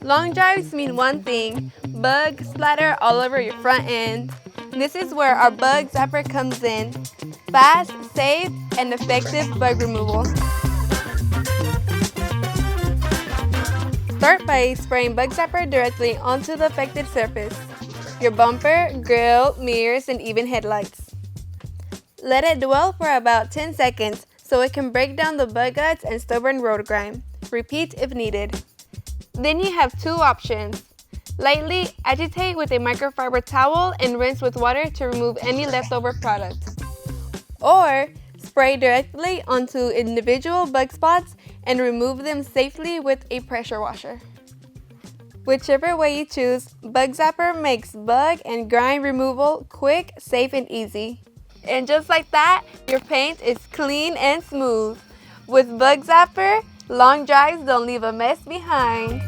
Long drives mean one thing: bug splatter all over your front end. This is where our Bug Zapper comes in. Fast, safe, and effective bug removal. Start by spraying Bug Zapper directly onto the affected surface: your bumper, grill, mirrors, and even headlights. Let it dwell for about 10 seconds so it can break down the bug guts and stubborn road grime. Repeat if needed. Then you have two options. Lightly agitate with a microfiber towel and rinse with water to remove any leftover product. Or spray directly onto individual bug spots and remove them safely with a pressure washer. Whichever way you choose, Bug Zapper makes bug and grime removal quick, safe, and easy. And just like that, your paint is clean and smooth. With Bug Zapper, long drives don't leave a mess behind.